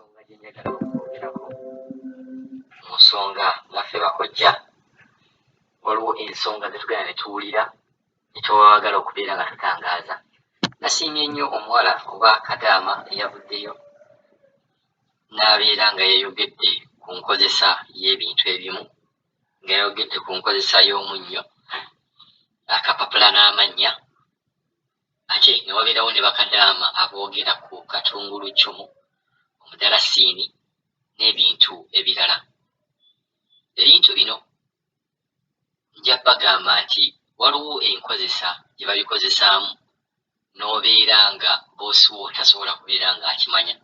ensonga gye njagala okwogerako mu nsonga naffe bakojja waliwo ensonga zetugenda ne tuwulira netwagala okubeera nga tutangaaza. Nasiimye nnyo omuwala oba Kadaama eyavuddeyo n'abeera nga yayogedde ku nkozesa y'ebintu ebimu, nga yayogedde ku nkozesa y'omunnyo, akapapula n'amannya, ate ne wabeerawo ne bakadaama aboogera ku katunguluccumu, omudalasini n'ebintu ebirala. Ebintu bino nja bagamba nti waliwo enkozesa gye babikozesaamu n'obeera nga boosi wo tasobola kubeera ng'akimanya.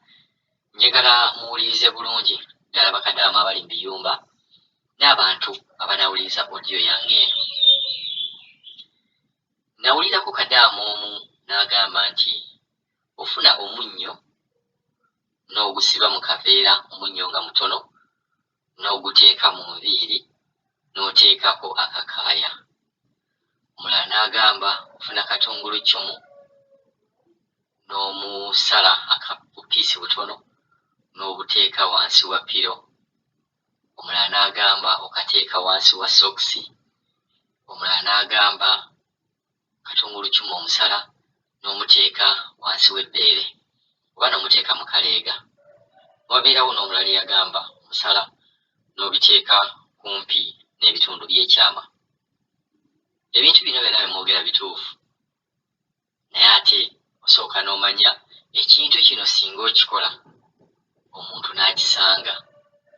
Njagala muwulirize bulungi ddala bakadaama abali mu biyumba n'abantu abanawuliriza odiyo yange eno. Nawulirako kadaama omu n'agamba nti ofuna omunnyo n'ogusiba mu kaveera, omunnyo nga mutono, n'oguteeka mu nviiri n'oteekako akakaaya. Omulala n'agamba ofuna katunguluccumu n'omusala akapiisi butono n'obuteeka wansi wa piro. Omulala n'agamba okateeka wansi wa sokisi. Omulala n'agamba katunguluccumu omusala n'omuteeka wansi w'ebbeere oba n'omuteeka mu kaleega. Wabeerawo n'omulala yagamba omusala n'obiteeka kumpi n'ebitundu by'ekyama. Ebintu bino byonna bimwogera bituufu, naye ate osooka n'omanya ekintu kino singa okikola omuntu n'akisanga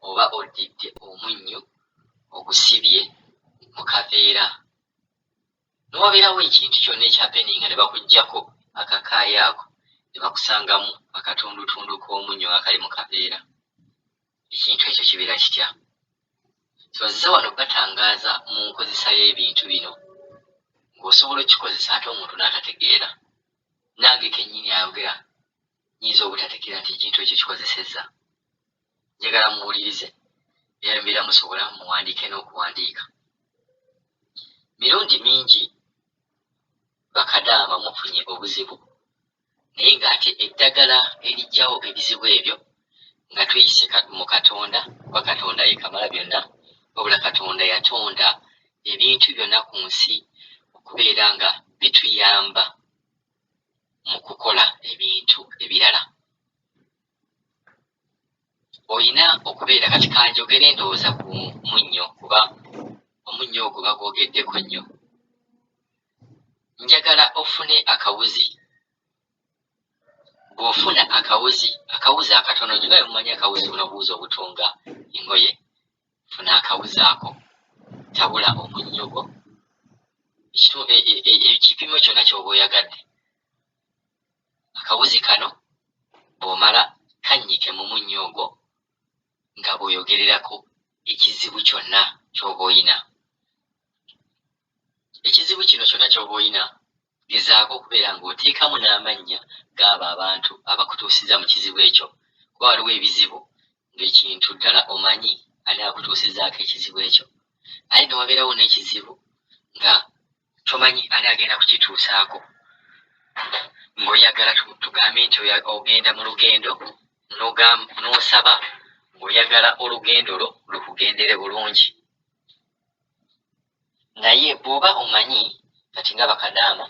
oba oddidde omunnyo ogusibye mu kaveera, n'owabeerawo ekintu kyonna ekyapeninga ne bakuggyako akakaaya ako ne bakusangamu akatundutundu k'omunnyo nga kali mu kaveera, ekintu ekyo kibeera kitya? Nziza wano batangaaza mu nkozesa y'ebintu bino ng'osobola okukikozesa ate omuntu n'atategeera. Nange kennyini ayogera nnyinza obutategeera nti ekintu ekyo kikozesezza. Njagala muwulirize era mbeera musobola muwandiike n'okuwandiika. Mirundi mingi bakadaama mufunye obuzibu, naye ng'ate eddagala eriggyawo ebizibu ebyo nga tuyise mu Katonda, kuba Katonda ye kamala byonna, wabula Katonda yatonda ebintu byonna ku nsi okubeera nga bituyamba mu kukola ebintu ebirala. Olina okubeera kati kanjogere ndowooza ku munnyo, kuba omunnyo ogwo bagwogeddeko nnyo. Njagala ofune akawuzi. Bw'ofuna akawuzi akatono nnyo, nga mumanyi akawuzi buno obuwuzi obutunga engoye, funa akawuzi ako, tabula omunnyo gwo, ekipimo kyonna ky'oba oyagadde. Akawuzi kano bw'omala kannyike mu munnyo ogwo nga bw'oyogererako ekizibu kyonna ky'oba oyina. Ekizibu kino kyonna ky'oba oyina gezaako okubeera ng'oteekamu n'amannya g'abo abantu abakutuusiza mu kizibu ekyo, kuba waliwo ebizibu ng'ekintu ddala omanyi ani akutuusizzaako ekizibu ekyo, aye ne wabeerawo n'ekizibu nga tomanyi ani agenda kukituusaako. Ng'oyagala tugambe nti ogenda mu lugendo n'osaba ng'oyagala olugendo lwo lukugendere bulungi. Naye bw'oba omanyi, kati nga bakadaama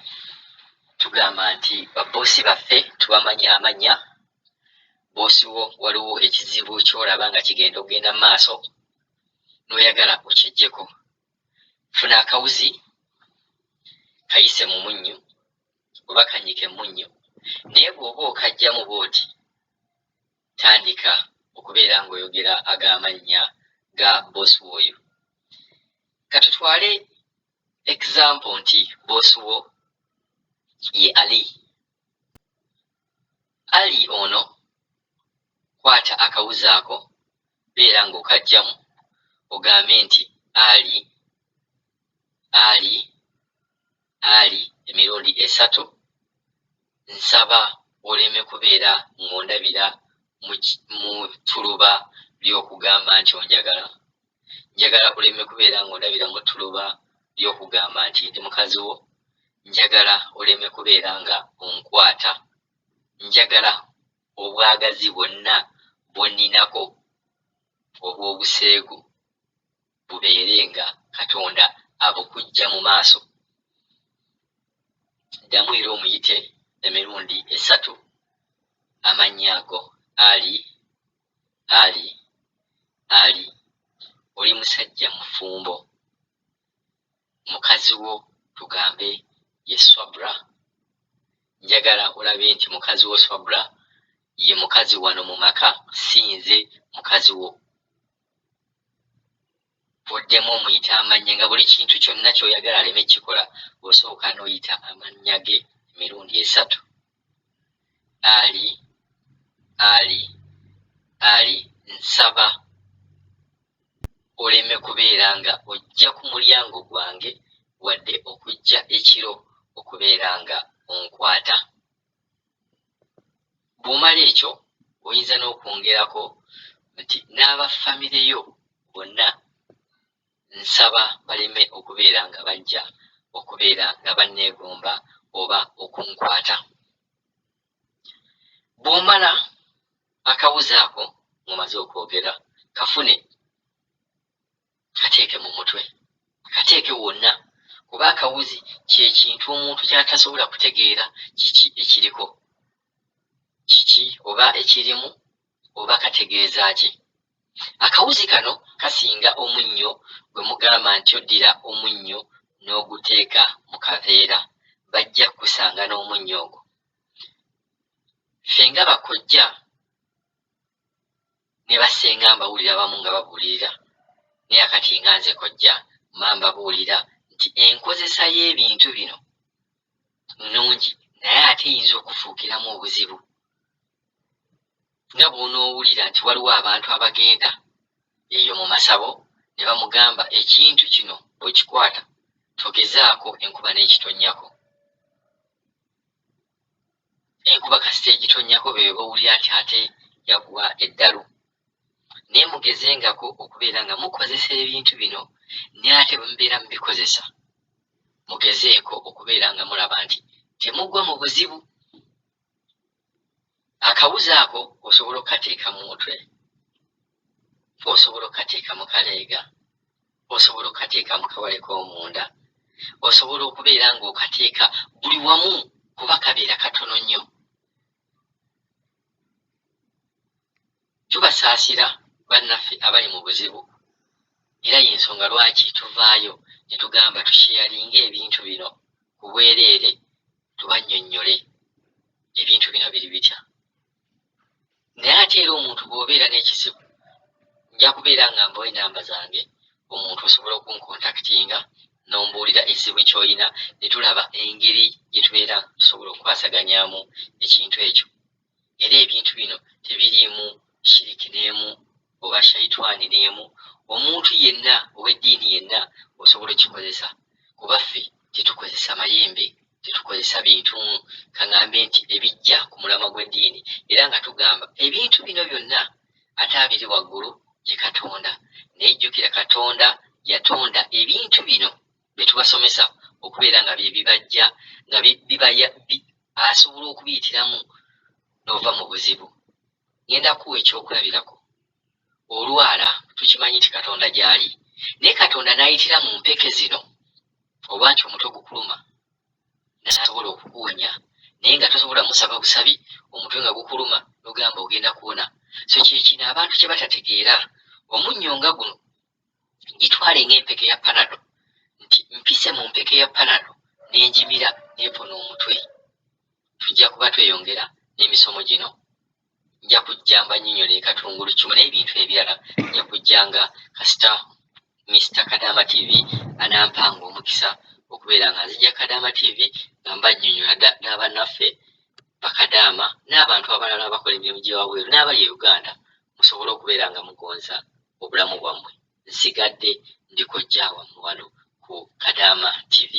tugamba nti baboosi baffe tubamanyi amannya, boosi wo waliwo ekizibu ky'olaba nga kigenda okugenda mu maaso n'oyagala okiggyeko, funa akawuzi kayise mu munnyo oba kannyike mu munnyo, naye bw'oba okaggyamu bw'oti tandika okubeera ng'oyogera ag'amannya ga boosi woyo. Katutwale example nti boosi wo ye Ali. Ali ono kwata akawuzi ako, beera ng'okaggyamu ogambe nti Ali emirundi 3, nsaba oleme kubeera ng'ondabira mu ttuluba ly'okugamba nti onjagala. Njagala oleme kubeera ng'ondabira mu ttuluba ly'okugamba nti ndi mukazi wo. Njagala oleme kubeera nga onkwata. Njagala obwagazi bwonna bw'onninako obw'obuseegu bubeere nga Katonda abukujja mu maaso. Ddamu era omuyite emirundi 3 amannya ago: Ali, oli musajja mufumbo. Mukazi wo tugambe ye Swabra. Njagala olabe nti mukazi wo Swabra ye mukazi wano mu maka, si nze mukazi wo. Oddemu omuyita amannya nga buli kintu kyonna ky'oyagala aleme kikola, osooka n'oyita amannya ge emirundi 3. Ali, nsaba oleme kubeera nga ojja ku mulyango gwange wadde okujja ekiro okubeera nga onkwata. Bw'omala ekyo oyinza n'okwongerako nti n'abafamire yo bonna nsaba baleme okubeera nga bajja okubeera nga banneegomba oba okunkwata. Bw'omala akawuzi ako ng'omaze okwogera, kafune kateeke mu mutwe, kateeke wonna, kuba akawuzi kye kintu omuntu ky'atasobola kutegeera kiki ekiriko, kiki oba ekirimu oba kategeeza ki. Akawuzi kano kasinga omunnyo gwe mugamba nti oddira omunnyo n'oguteeka mu kaveera, bajja kusanga n'omunnyo ogwo. Ffe nga bakojja ne bassenga mbawulira abamu nga babuulirira, naye akati nga nze kojja mba mbabuulira nti enkozesa y'ebintu bino nnungi, naye ate eyinza okufuukiramu obuzibu. Nga bw'onoowulira nti waliwo abantu abagenda eyo mu masabo ne bamugamba ekintu kino bw'okikwata togezaako enkuba n'ekitonnyako. Enkuba kasita egitonnyako be bawulira nti ate yagwa eddalu. Naye mugezengako okubeera nga mukozesa ebintu bino, naye ate bwe mubeera mubikozesa mugezeeko okubeera nga mulaba nti temugwa mu buzibu. Akawuzi ako osobola okukateeka mu mutwe, osobola okukateeka mu kaleega, osobola okukateeka mu kawale k'omunda, osobola okubeera ng'okateeka buli wamu kuba kabeera katono nnyo. Tubasaasira bannaffe abali mu buzibu, era y'ensonga lwaki tuvaayo ne tugamba tusheyalinga ebintu bino ku bwereere, tubannyonnyole ebintu bino biri bitya. Naye ate era omuntu bw'obeera n'ekizibu, nja kubeera nga mbawa enamba zange, omuntu osobola okunkontakitinga n'ombuulira ekizibu ky'olina, ne tulaba engeri gye tubeera tusobola okukwasaganyaamu ekintu ekyo. Era ebintu bino tebiriimu shiriki n'emu oba shaitani n'emu. Omuntu yenna ow'eddiini yenna osobola okikozesa, kuba ffe tetukozesa mayembe, tetukozesa bintu kaŋŋambe nti ebijja ku mulamwa gw'eddiini, era nga tugamba ebintu bino byonna ate abiri waggulu ye Katonda. Naye jjukira Katonda yatonda ebintu bino bye tubasomesa okubeera nga bye bibajja nga asobola okubiyitiramu n'ova mu buzibu. Ngenda kuwa ekyokulabirako. Olwala tukimanyi nti Katonda gy'ali, naye Katonda n'ayitira mu mpeke zino, oba nti omutwe gukuluma n'asobola okukuwonya, naye nga tosobola musaba busabi, omutwe nga gukuluma n'ogamba ogenda kuwona. So kyekino abantu kye batategeera, omunnyo nga guno gitwale ng'empeke ya Panado, nti mpise mu mpeke ya Panado n'enjimira n'empona omutwe. Tujja kuba tweyongera n'emisomo gino. Nja kujja mbannyonnyola ekatungulu kimu n'ebintu ebirala, nja kujjanga kasita Mr. Kadaama TV anampanga omukisa okubeera nga nzija Kadaama TV nga mbannyonnyola n'abannaffe bakadaama n'abantu abalala abakola emirimu gy'ewabweru n'abali e Uganda, musobole okubeera nga mugonza obulamu bwammwe. Nsigadde ndi kojja wammwe wano ku Kadaama TV.